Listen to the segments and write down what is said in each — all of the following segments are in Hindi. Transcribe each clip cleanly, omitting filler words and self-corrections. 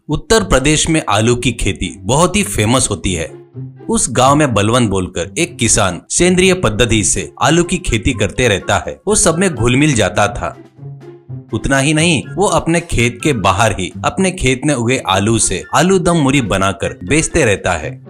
उत्तर प्रदेश में आलू की खेती बहुत ही फेमस होती है। उस गांव में बलवंत बोलकर एक किसान सेंद्रिय पद्धति से आलू की खेती करते रहता है। वो सब में घुल मिल जाता था। उतना ही नहीं, वो अपने खेत के बाहर ही अपने खेत में उगे आलू से आलू दम मुरी बनाकर बेचते रहता है।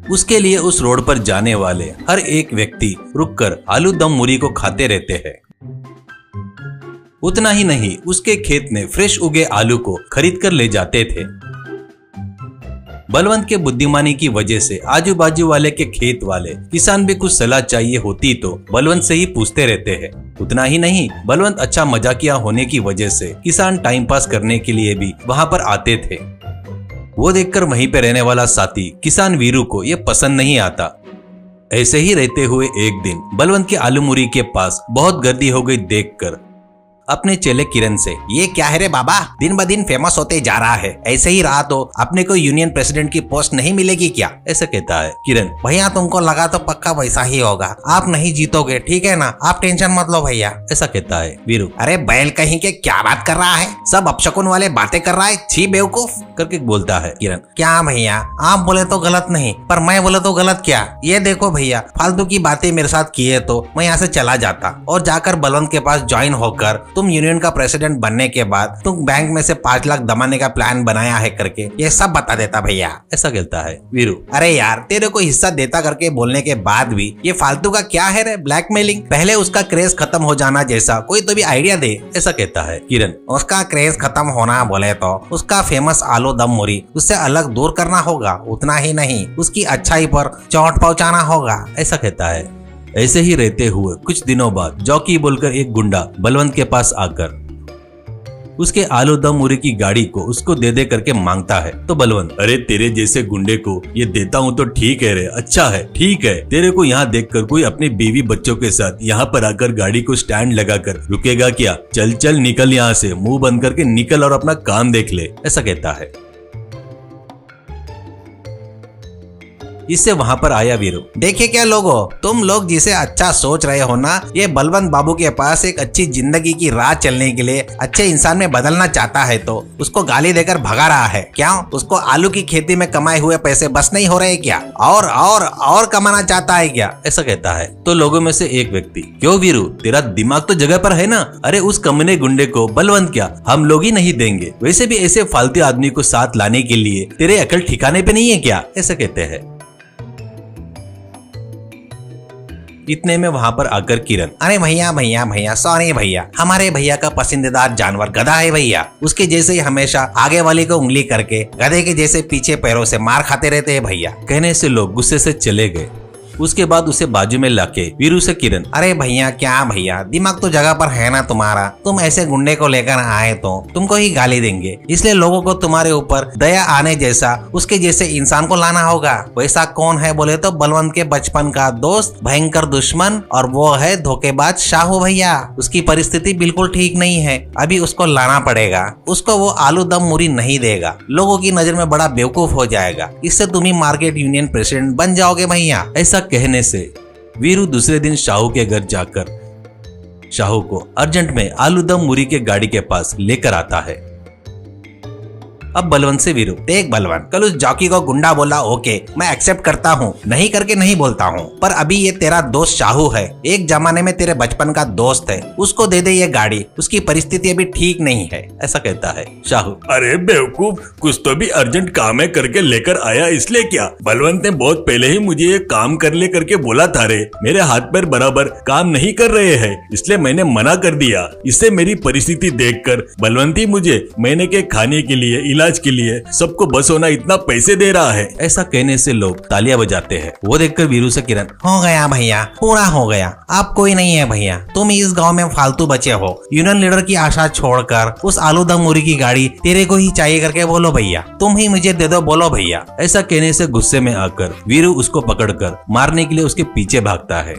उसके लिए उस रोड पर जाने वाले हर एक व्यक्ति रुककर आलू दम मुरी को खाते रहते हैं। उतना ही नहीं, उसके खेत में फ्रेश उगे आलू को खरीद कर ले जाते थे। बलवंत के बुद्धिमानी की वजह से आजू बाजू वाले के खेत वाले किसान भी कुछ सलाह चाहिए होती तो बलवंत से ही पूछते रहते हैं। उतना ही नहीं, बलवंत अच्छा मजाकिया होने की वजह से किसान टाइम पास करने के लिए भी वहां पर आते थे। वो देखकर वहीं पे रहने वाला साथी किसान वीरू को ये पसंद नहीं आता। ऐसे ही रहते हुए एक दिन बलवंत के आलू मुरी के पास बहुत गर्दी हो गई देखकर अपने चेले किरण से, ये क्या है रे बाबा, दिन ब दिन फेमस होते जा रहा है, ऐसे ही रहा तो अपने को यूनियन प्रेसिडेंट की पोस्ट नहीं मिलेगी क्या? ऐसा कहता है किरण। भैया तुमको लगा तो पक्का वैसा ही होगा, आप नहीं जीतोगे, ठीक है ना, आप टेंशन मत लो भैया, ऐसा कहता है वीरू। अरे बैल कहीं के क्या बात कर रहा है, सब अपशकुन वाले बातें कर रहा है, छी बेवकूफ करके बोलता है किरण। क्या भैया, आप बोले तो गलत नहीं, पर मैं बोले तो गलत क्या? ये देखो भैया, फालतू की बातें मेरे साथ किए तो मैं यहाँ से चला जाता और जाकर बलवंत के पास ज्वाइन होकर तुम यूनियन का प्रेसिडेंट बनने के बाद तुम बैंक में से 5 लाख दबाने का प्लान बनाया है करके ये सब बता देता भैया, ऐसा कहता है वीरू। अरे यार, तेरे को हिस्सा देता करके बोलने के बाद भी ये फालतू का क्या है रे, ब्लैकमेलिंग? पहले उसका क्रेज खत्म हो जाना जैसा कोई तो भी आइडिया दे, ऐसा कहता है किरण। उसका क्रेज खत्म होना बोले तो उसका फेमस आलू दम मुरी उससे अलग दूर करना होगा, उतना ही नहीं उसकी अच्छाई पर चोट पहुँचाना होगा, ऐसा कहता है। ऐसे ही रहते हुए कुछ दिनों बाद जॉकी बोलकर एक गुंडा बलवंत के पास आकर उसके आलू दम मुरी की गाड़ी को उसको दे दे करके मांगता है। तो बलवंत, अरे तेरे जैसे गुंडे को ये देता हूँ तो ठीक है रे, अच्छा है, ठीक है, तेरे को यहाँ देखकर कोई अपने बीवी बच्चों के साथ यहाँ पर आकर गाड़ी को स्टैंड लगाकर रुकेगा क्या? चल चल निकल यहाँ से, मुंह बंद करके निकल और अपना काम देख ले, ऐसा कहता है। इससे वहां पर आया वीरू। देखिए क्या लोगो, तुम लोग जिसे अच्छा सोच रहे हो ना, ये बलवंत बाबू के पास एक अच्छी जिंदगी की राह चलने के लिए अच्छे इंसान में बदलना चाहता है तो उसको गाली देकर भगा रहा है क्या? उसको आलू की खेती में कमाए हुए पैसे बस नहीं हो रहे क्या? और कमाना चाहता है क्या? ऐसा कहता है। तो लोगों में से एक व्यक्ति, क्यों वीरू, तेरा दिमाग तो जगह पर है ना? अरे उस कमीने गुंडे को बलवंत क्या हम लोग ही नहीं देंगे, वैसे भी ऐसे फालतू आदमी को साथ लाने के लिए तेरे अकल ठिकाने पे नहीं है क्या? ऐसा कहते हैं। इतने में वहां पर आकर किरण, अरे भैया भैया भैया सॉरी भैया, हमारे भैया का पसंदीदा जानवर गधा है भैया, उसके जैसे ही हमेशा आगे वाले को उंगली करके गधे के जैसे पीछे पैरों से मार खाते रहते हैं भैया। कहने से लोग गुस्से से चले गए। उसके बाद उसे बाजू में लाके वीरू से किरण, अरे भैया क्या भैया, दिमाग तो जगह पर है ना तुम्हारा, तुम ऐसे गुंडे को लेकर आए तो तुमको ही गाली देंगे, इसलिए लोगों को तुम्हारे ऊपर दया आने जैसा उसके जैसे इंसान को लाना होगा। वैसा कौन है बोले तो बलवंत के बचपन का दोस्त, भयंकर दुश्मन, और वो है धोखेबाज शाहू भैया। उसकी परिस्थिति बिल्कुल ठीक नहीं है, अभी उसको लाना पड़ेगा, उसको वो आलू दम मुरी नहीं देगा, लोगों की नजर में बड़ा बेवकूफ हो जाएगा, इससे तुम ही मार्केट यूनियन प्रेसिडेंट बन जाओगे भैया। ऐसा कहने से वीरू दूसरे दिन शाहू के घर जाकर शाहू को अर्जेंट में आलू दम मुरी के गाड़ी के पास लेकर आता है। अब बलवंत से वीरू, देख बलवंत, कल उस जॉकी को गुंडा बोला, ओके मैं एक्सेप्ट करता हूँ, नहीं करके नहीं बोलता हूँ, पर अभी ये तेरा दोस्त शाहू है, एक जमाने में तेरे बचपन का दोस्त है, उसको दे दे ये गाड़ी, उसकी परिस्थिति अभी ठीक नहीं है, ऐसा कहता है शाहू। अरे बेवकूफ, कुछ तो भी अर्जेंट काम है करके लेकर आया, इसलिए क्या? बलवंत ने बहुत पहले ही मुझे ये काम कर ले करके बोला था रे, मेरे हाथ पैर बराबर काम नहीं कर रहे हैं, इसलिए मैंने मना कर दिया। इससे मेरी परिस्थिति देखकर बलवंत ही मुझे महीने के खाने के लिए, इलाज के लिए, सबको बस होना इतना पैसे दे रहा है। ऐसा कहने से लोग तालियां बजाते हैं। वो देखकर वीरू से किरण, हो गया भैया, पूरा हो गया, आप कोई नहीं है भैया, तुम इस गांव में फालतू बचे हो, यूनियन लीडर की आशा छोड़कर उस आलू दम मुरी की गाड़ी तेरे को ही चाहिए करके बोलो भैया, तुम ही मुझे दे दो, बोलो भैया। ऐसा कहने से गुस्से में आकर वीरू उसको पकड़कर मारने के लिए उसके पीछे भागता है।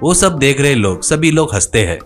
वो सब देख रहे लोग, सभी लोग हंसते हैं।